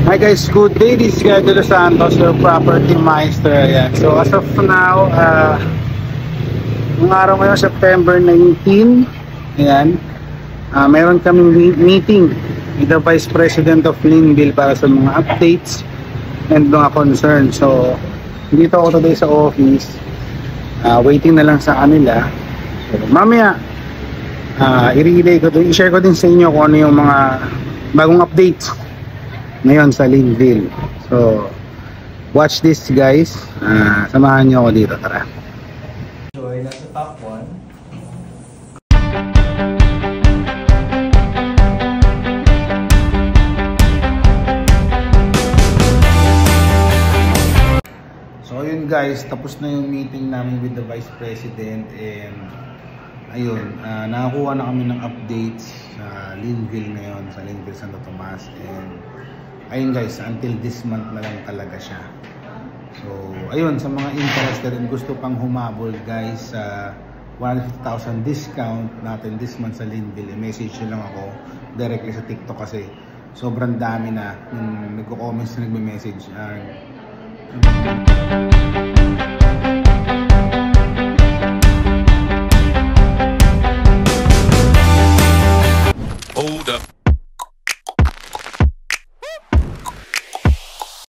Hi guys, good day. This is Guy De Los Santos, your property master. Ayan. So as of now, yung araw ngayon, September 19. Ayan. Meron kaming meeting with the Vice President of Linville para sa mga updates and mga concerns. So dito ako today sa office, waiting na lang sa kanila. So mamaya, i-share ko din sa inyo kung ano yung mga bagong updates ngayon sa Linville. So watch this guys, samahan nyo ako dito, tara. Joy, nasa top 1. So ayun guys, tapos na yung meeting namin with the Vice President and ayun, nakakuha na kami ng updates sa Linville ngayon, sa Linville Santo Tomas, and ayun guys, until this month na lang talaga siya. So ayun, sa mga interested and gusto pang humabol guys, 150,000 discount natin this month sa Linville, i-message nyo lang ako directly sa TikTok kasi sobrang dami na nagko-comments na nagme-message.